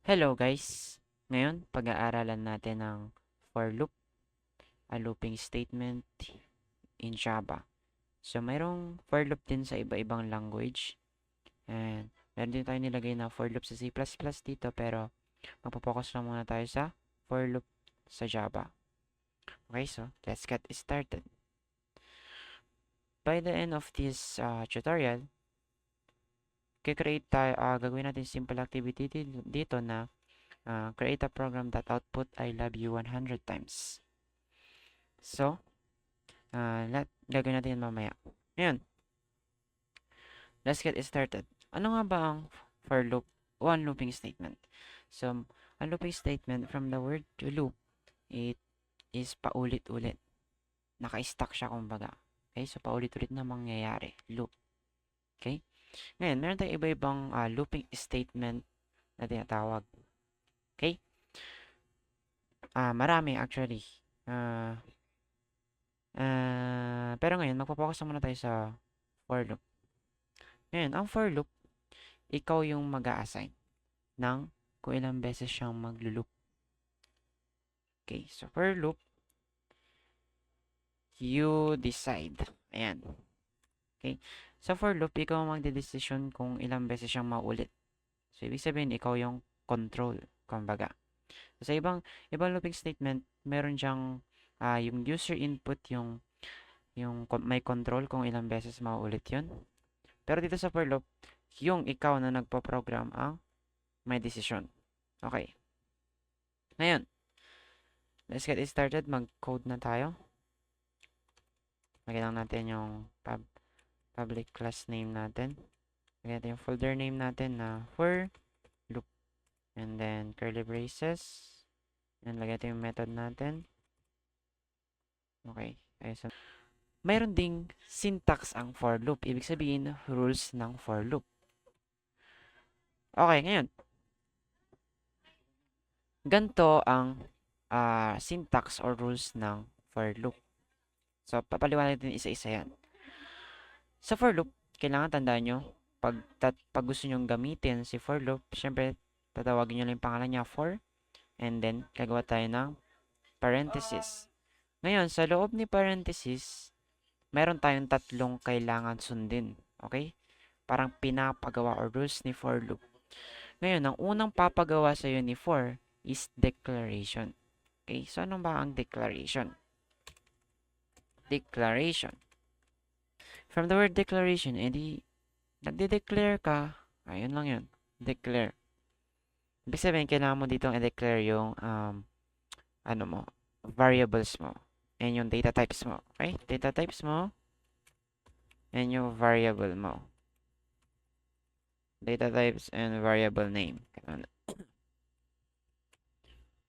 Hello guys! Ngayon, pag-aaralan natin ang for loop, a looping statement in Java. So, mayroong for loop din sa iba-ibang language. And meron din tayo nilagay na for loop sa C++ dito, pero magpo-focus lang muna tayo sa for loop sa Java. Okay, so let's get started. By the end of this tutorial, gagawin natin simple activity dito na create a program that output I love you 100 times. So, gagawin natin yan mamaya. Ngayon, let's get started. Ano nga ba ang for loop o ang looping statement? So, ang looping statement from the word to loop, it is paulit-ulit. Naka-stack siya kumbaga. Okay, so paulit-ulit na mangyayari. Loop. Okay? Ngayon, meron tayong iba-ibang looping statement na tinatawag. Okay? Marami actually. Pero ngayon, magpo-focus muna tayo sa for loop. Ngayon, ang for loop, ikaw yung mag-a-assign ng kung ilang beses siyang maglo-loop. Okay, so for loop, you decide. Ayan. Okay, so for loop, ikaw ang magde-decision kung ilang beses siyang maulit. So, ibig sabihin, ikaw yung control, kumbaga. So, sa ibang looping statement, meron diyang yung user input, yung may control kung ilang beses maulit yun. Pero dito sa for loop, yung ikaw na nagpo-program ang may decision. Okay. Ngayon, let's get started. Mag-code na tayo. Lagyan lang natin yung public class name natin. Lagyan natin yung folder name natin na for loop. And then curly braces. And lagyan natin yung method natin. Okay. So, mayroon ding syntax ang for loop. Ibig sabihin, rules ng for loop. Okay, ngayon. Ganito ang syntax or rules ng for loop. So, papaliwanag din isa-isa yan. Sa for loop, kailangan tandaan nyo, pag gusto nyo gamitin si for loop, syempre, tatawagin nyo lang yung pangalan niya for, and then, gagawa tayo ng parenthesis. Ngayon, sa loob ni parenthesis, meron tayong tatlong kailangan sundin. Okay? Parang pinapagawa or rules ni for loop. Ngayon, ang unang papagawa sa iyo ni for is declaration. Okay? So, ano ba ang declaration? Declaration. From the word declaration, edi, nagde-declare ka. Ayun lang yun. Declare. Ibig sabihin, kailangan mo dito i-declare yung, variables mo. And yung data types mo. Okay? Data types mo. And yung variable mo. Data types and variable name.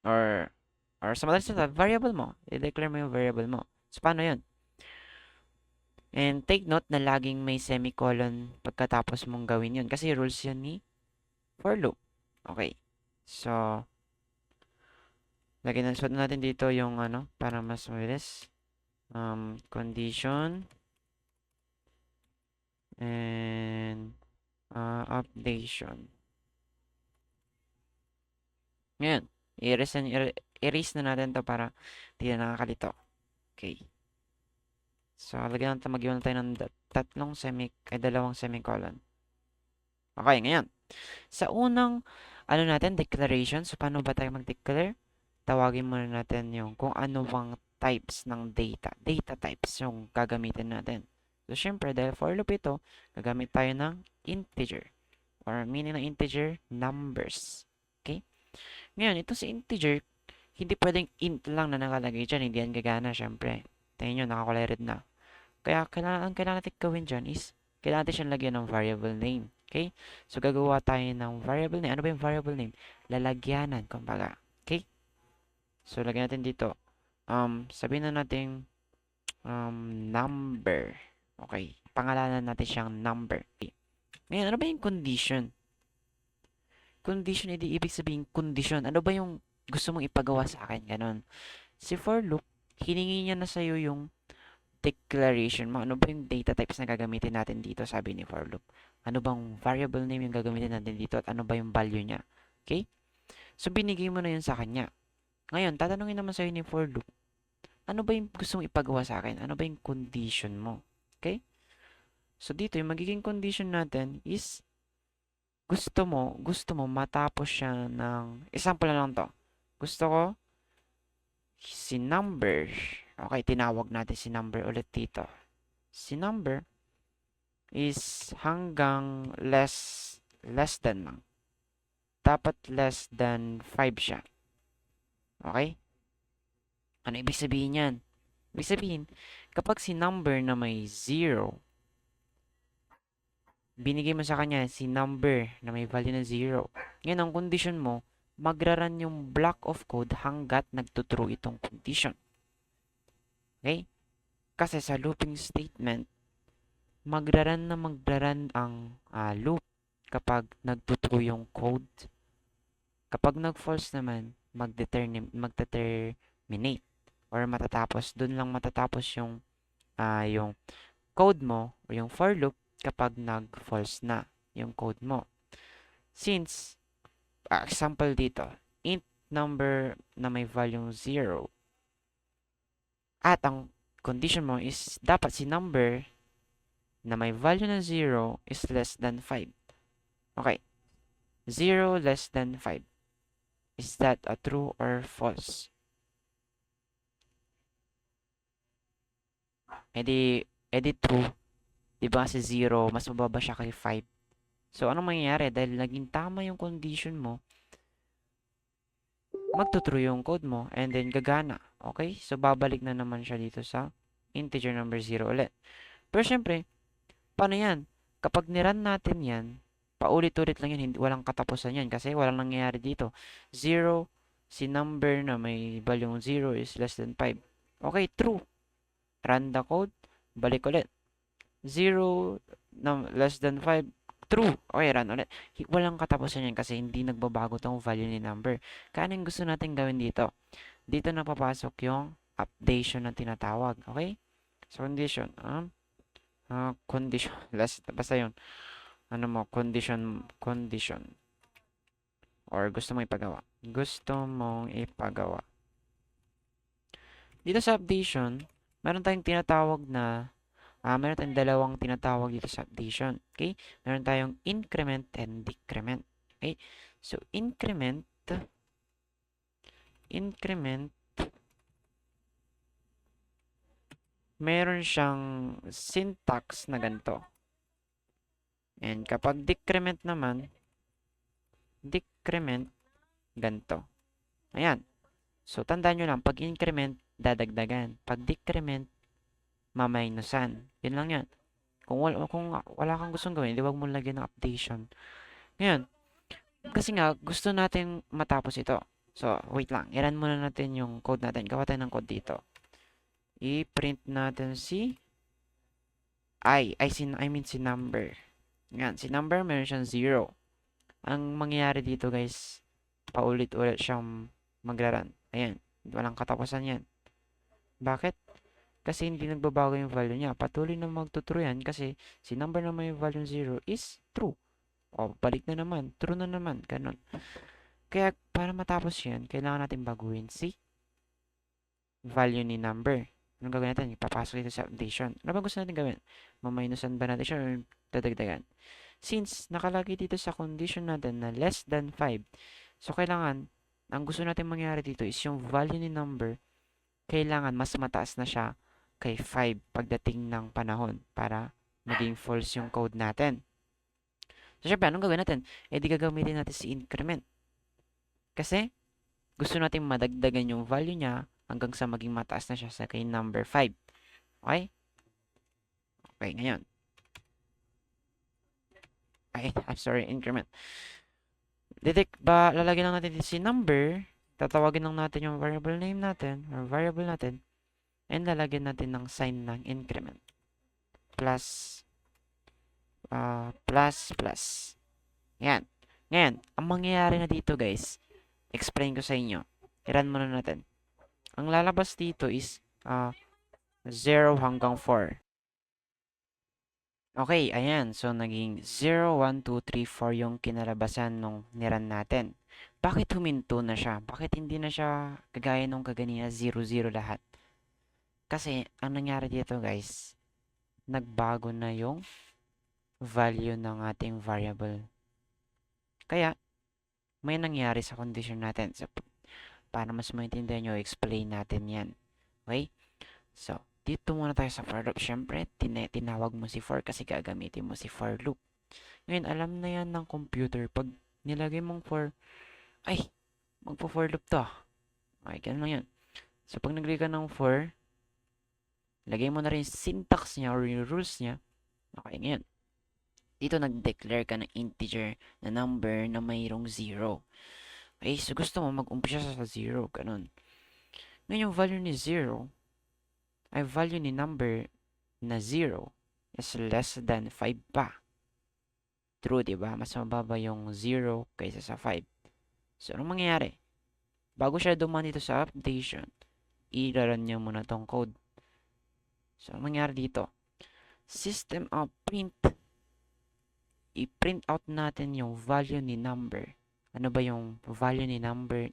Or sa madalas na variable mo. I-declare mo yung variable mo. So, paano yun? And take note na laging may semicolon pagkatapos mong gawin yun. Kasi rules yan ni for loop. Okay. So, lagyan natin dito yung para mas mabilis. Condition. And updation. Ngayon, erase na natin to para hindi na nakakalito. Okay. So, lagyan natin, mag-iwan tayo ng dalawang semicolon. Okay, ngayon. Sa unang, declaration. So, paano ba tayo mag-declare? Tawagin muna natin yung kung ano bang types ng data. Data types yung gagamitin natin. So, syempre, dahil for loop ito, gagamit tayo ng integer. Or meaning ng integer, numbers. Okay? Ngayon, ito si integer, hindi pwedeng int lang na nakalagay dyan. Hindi yan gagana, syempre. Tingnan nyo, nakakulay red na. Kaya, ang kailangan natin gawin dyan is, kailangan natin siyang lagyan ng variable name. Okay? So, gagawa tayo ng variable name. Ano ba yung variable name? Lalagyanan, kumbaga. Okay? So, lagyan natin dito. Sabihin na natin, number. Okay. Pangalanan natin siyang number. Okay. Ngayon, ano ba yung condition? Condition, hindi ibig sabihin condition. Ano ba yung gusto mong ipagawa sa akin? Ganon. Si for loop, hiningi niya na sa'yo yung declaration mo. Ano ba yung data types na gagamitin natin dito, sabi ni for loop? Ano bang variable name yung gagamitin natin dito at ano ba yung value niya? Okay? So, binigay mo na yun sa kanya. Ngayon, tatanungin naman sa'yo ni for loop, ano ba yung gusto mong ipagawa sa akin? Ano ba yung condition mo? Okay? So, dito, yung magiging condition natin is, gusto mo matapos siya ng, example na lang to. Gusto ko, si number, okay, tinawag natin si number ulit dito. Si number is hanggang less than lang. Dapat less than 5 siya. Okay? Ano ibig sabihin yan? Ibig sabihin, kapag si number na may 0, binigay mo sa kanya si number na may value na 0. Ngayon, ang condition mo, magraran yung block of code hanggat nagtutrue itong condition. Okay? Kasi sa looping statement, magraran ang loop kapag nagtutrue yung code. Kapag nag-false naman, magdeterminate or matatapos. Doon lang matatapos yung code mo o yung for loop kapag nag-false na yung code mo. Since, example dito, int number na may value 0 at ang condition mo is dapat si number na may value na 0 is less than 5. Okay. 0 less than 5. Is that a true or false? Edi true. Diba kasi 0, mas mababa siya kay 5. So, anong mangyayari? Dahil naging tama yung condition mo, magtutrue yung code mo, and then gagana. Okay? So, babalik na naman siya dito sa integer number 0 ulit. Pero syempre, paano yan? Kapag niran natin yan, paulit-ulit lang yan, walang katapusan yan kasi walang nangyayari dito. 0, si number na may value 0 is less than 5. Okay, true. Run the code, balik ulit. 0 na less than 5, true. Okay, run ulit. Walang katapusan yan kasi hindi nagbabago tong value ni number. Kaya anong gusto natin gawin dito? Dito na papasok yung updation na tinatawag. Okay? So, condition. Condition. Basta yun. Ano mo, condition. Or gusto mong ipagawa. Dito sa updation, meron tayong tinatawag na meron tayong dalawang tinatawag dito sa updation. Okay? Meron tayong increment and decrement. Okay? So, increment, meron siyang syntax na ganito. And kapag decrement naman, ganito. Ayan. So, tandaan nyo lang, pag increment, dadagdagan. Pag decrement, maminusan. Yun lang yan. Kung wala kang gustong gawin, di wag mo lagyan ng updation. Ngayon, kasi nga, gusto natin matapos ito. So, wait lang. I-run muna natin yung code natin. Gawa tayo ng code dito. I-print natin si si number. Yan, si number, meron siyang 0. Ang mangyayari dito, guys, paulit-ulit siyang magraran. Ayan, walang katapusan yan. Bakit? Kasi hindi nagbabago yung value niya. Patuloy na magtutrue yan kasi si number na may value 0 is true. O, balik na naman. True na naman. Ganon. Kaya, para matapos yan, kailangan natin baguhin si value ni number. Anong gagawin natin? Ipapasok dito sa updation. Ano ba gusto natin gawin? Maminusan ba natin siya or dadagdagan? Since nakalagay dito sa condition natin na less than 5, so kailangan, ang gusto natin mangyari dito is yung value ni number, kailangan mas mataas na siya kay 5 pagdating ng panahon para maging false yung code natin. So, syempre, anong gagawin natin? Eh, di gagamitin natin si increment. Kasi, gusto natin madagdagan yung value niya hanggang sa maging mataas na siya sa kay number 5. Okay? Okay, ngayon. I'm sorry, increment. Lalagyan lang natin si number, tatawagin lang natin yung variable name natin, or variable natin, and lalagyan natin ng sign ng increment. Plus. Yan. Ngayon, ang mangyayari na dito, guys, explain ko sa inyo. I-run muna natin. Ang lalabas dito is 0 hanggang 4. Okay, ayan. So, naging 0, 1, 2, 3, 4 yung kinalabasan nung niran natin. bakit huminto na siya? Bakit hindi na siya kagaya nung kaganina 0-0 lahat? Kasi ang nangyari dito guys, nagbago na yung value ng ating variable. Kaya may nangyari sa condition natin. So, para mas maintindihan nyo, explain natin yan. Okay? So, dito muna tayo sa for loop. Siyempre, tinawag mo si for kasi gagamitin mo si for loop. Ngayon, alam na yan ng computer. Pag nilagay mong for, ay, magpo-for loop to. Okay, ganun lang yan. So, pag naglagay ka ng for, lagay mo na rin syntax niya or yung rules niya. Okay, ngayon. Dito nag-declare ka ng integer na number na mayroong 0. Okay, so gusto mo mag-umpisa sa 0, ganun. Ngayon, yung value ni 0 ay value ni number na 0 is less than 5 pa. True, di ba? Mas mababa yung 0 kaysa sa 5. So, anong mangyayari? Bago siya dumaan dito sa updation, i-run niya muna tong code. So, anong mangyayari dito? System of print. I-print out natin yung value ni number. Ano ba yung value ni number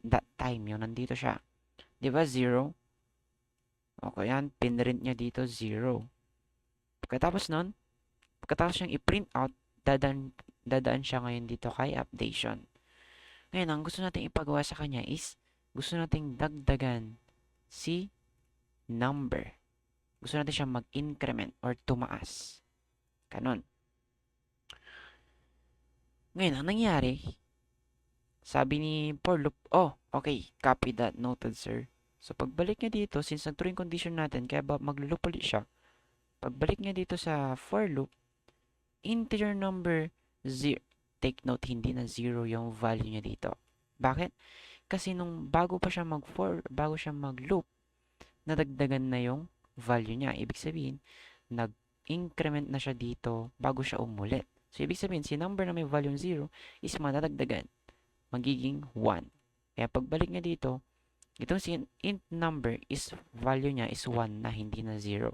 that time? Yung nandito siya. Di ba 0? Okay yan, pinrint niya dito 0. Pagkatapos nun, pagkatapos niyang i-print out, dadaan siya ngayon dito kay updation. Ngayon, ang gusto nating ipagawa sa kanya is, gusto nating dagdagan si number. Gusto natin siya mag-increment or tumaas. Ganon. Ngayon, ang nangyari, sabi ni for loop, oh, okay, copy that, noted sir. So, pagbalik niya dito, since nag-true yung condition natin, kaya mag-loop ulit siya. Pagbalik niya dito sa for loop, integer number 0. Take note, hindi na 0 yung value niya dito. Bakit? Kasi nung bago pa siya bago siya mag-loop, nadagdagan na yung value niya. Ibig sabihin, nag-increment na siya dito bago siya umulit. So, ibig sabihin, si number na may value 0 is madadagdagan. Magiging 1. Kaya pagbalik niya dito, itong si int number is value niya is 1 na hindi na 0.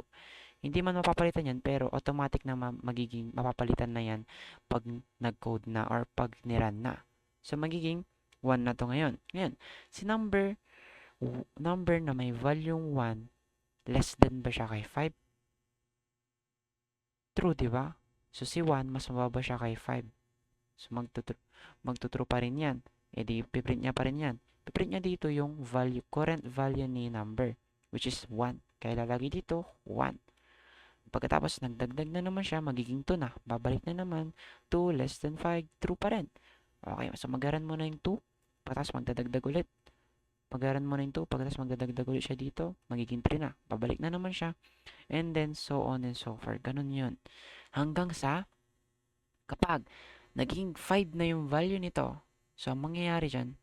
Hindi man mapapalitan yan, pero automatic na magiging mapapalitan na yan pag nag-code na or pag niran na. So, magiging 1 na to ngayon. Ngayon, si number na may value 1, less than ba siya kay 5? True, di ba? So, si 1, mas mababa siya kay 5. So, magtutrue pa rin yan. E di, piprint niya pa rin yan. Piprint niya dito yung current value ni number, which is 1. Kaya lalagay dito, 1. Pagkatapos, nagdagdag na naman siya, magiging 2 na. Babalik na naman, 2 less than 5, true pa rin. Okay, so magaran mo na yung 2, pagkatapos magdadagdag ulit. Magaran mo na yung 2, pagkatapos magdadagdag ulit siya dito, magiging 3 na. Babalik na naman siya. And then, so on and so forth. Ganun yun. Hanggang sa, kapag naging 5 na yung value nito, so, ang mangyayari dyan,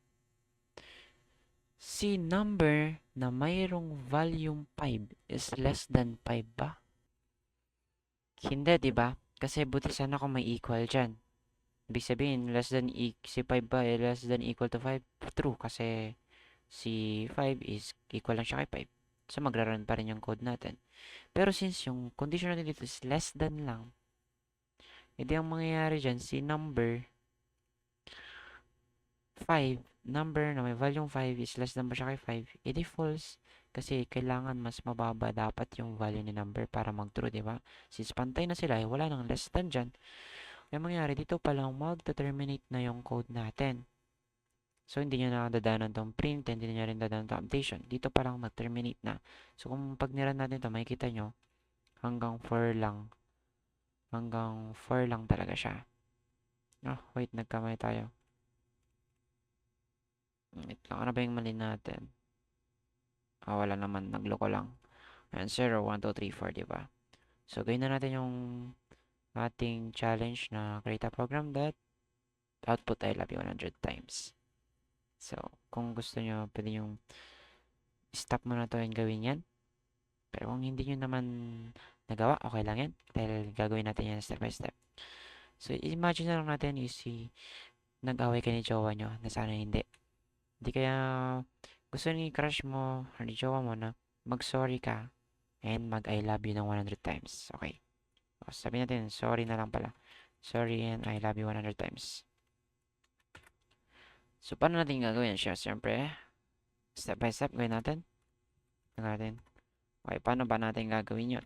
si number na mayroong value 5 is less than 5 ba? Hindi, di ba? Kasi buti sana kung may equal dyan. Ibig sabihin, si 5 ba, less than equal to 5? True, kasi si 5 is equal lang siya kay 5. So, magra-run pa rin yung code natin. Pero since yung condition natin dito is less than lang, edi ang mangyayari dyan, si number 5, number na may value 5 is less than ba siya kay 5, edi false. Kasi kailangan mas mababa dapat yung value ni number para mag-true, di ba? Since pantay na sila, wala nang less than dyan. Kaya mangyayari, dito pa lang mag-terminate na yung code natin. So, hindi nyo na dadaanan tong print, hindi nyo rin dadaanan tong updation. Dito pa lang mag-terminate na. So, kung pag niran natin ito, makikita nyo, hanggang 4 lang. Hanggang 4 lang talaga siya. Oh, wait, nagkamay tayo. Wait lang, ano ba yung mali natin? Wala naman, nagloko lang. Ayan, 0, 1, 2, 3, 4, diba? So, gawin na natin yung ating challenge na create a program that output I love you 100 times. So, kung gusto nyo, pwede yung stop mo na to and gawin yan. Pero kung hindi nyo naman nagawa, okay lang yan. Dahil gagawin natin yan step by step. So, imagine na lang natin is si nag-away ka ni jowa nyo na sana hindi. Hindi kaya gusto ni crush mo or ni jowa mo na mag-sorry ka and mag-I love you ng 100 times. Okay. O, sabi natin, sorry na lang pala. Sorry and I love you 100 times. So, paano natin gagawin siya? Siyempre, step by step, gawin natin. Okay, paano ba natin gagawin yun?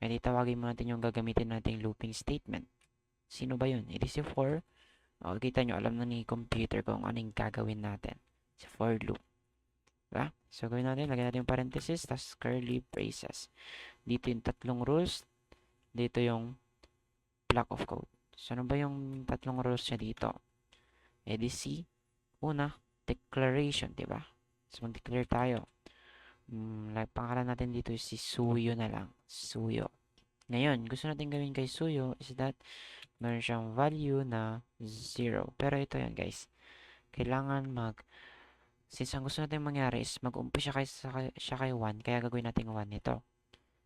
E di tawagin mo natin yung gagamitin nating looping statement. Sino ba yun? It is si for. O, kita nyo, alam na ni computer kung anong gagawin natin. Si for loop. Diba? So, gawin natin, lagyan natin yung parenthesis, tas curly braces. Dito yung tatlong rules. Dito yung block of code. So, ano ba yung tatlong rules niya dito? E di si, una, declaration, diba? So, mag-declare tayo. Like, pangalan natin dito is si Suyo na lang. Suyo. Ngayon, gusto natin gawin kay Suyo is that meron siyang value na 0. Pero ito yan, guys. Kailangan since ang gusto natin mangyari is mag-umpisa siya kay 1, kaya gagawin natin 1 nito.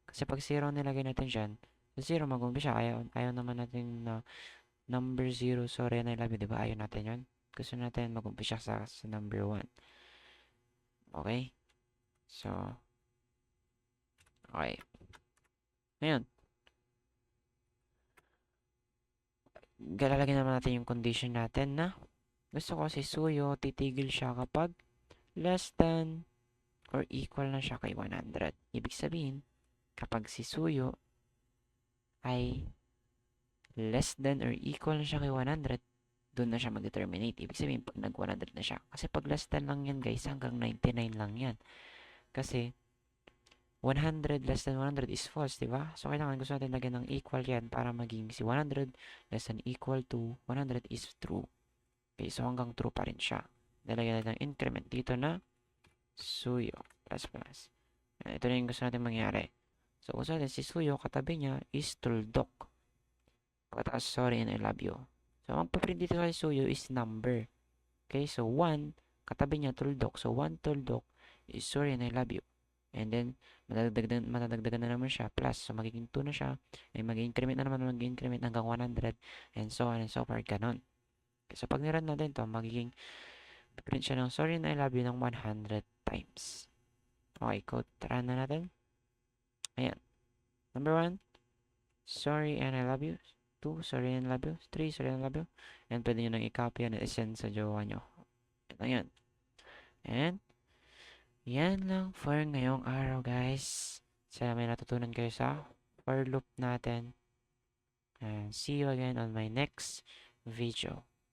Kasi pag 0 nilagay natin dyan, 0 mag-umpisa. Ayaw naman natin na number 0, sorry na love you, diba? Ayaw natin yun. Gusto natin mag-umpisa sa number 1. Okay? So, okay. Ngayon, lalagyan naman natin yung condition natin na gusto ko si Suyo, titigil siya kapag less than or equal na siya kay 100. Ibig sabihin, kapag si Suyo ay less than or equal na siya kay 100, doon na siya mag-terminate. Ibig sabihin, pag nag-100 na siya. Kasi pag less than lang yan, guys, hanggang 99 lang yan. Kasi, 100 less than 100 is false, di ba? So, kailangan gusto natin lagyan ng equal yan para maging si 100 less than equal to 100 is true. Okay, so hanggang true pa rin siya. Nalagyan natin ng increment dito na Suyo plus plus. Ito na yung gusto natin mangyari. So, gusto natin si Suyo, katabi niya is tuldok. Pagkatapos, sorry and I love you. So, ang paprint dito kay Suyo is number. Okay, so 1, katabi niya tuldok. So, 1 tuldok is sorry and I love you. And then, matadagdagan na naman siya. Plus, so magiging 2 na siya. Ay mag-increment na naman, mag-increment hanggang 100. And so on and so forth, ganun. Okay, so, pag nirun natin to, magiging print siya ng sorry and I love you ng 100 times. Okay, code. Tara na natin. Ayan. Number 1, sorry and I love you. 2, sorry and I love you. 3, sorry and I love you. And pwede nyo nang i-copy yan at isend sa jowa nyo. Ito yan. And, yan lang for ngayong araw, guys. Sana may natutunan kayo sa for loop natin. And see you again on my next video.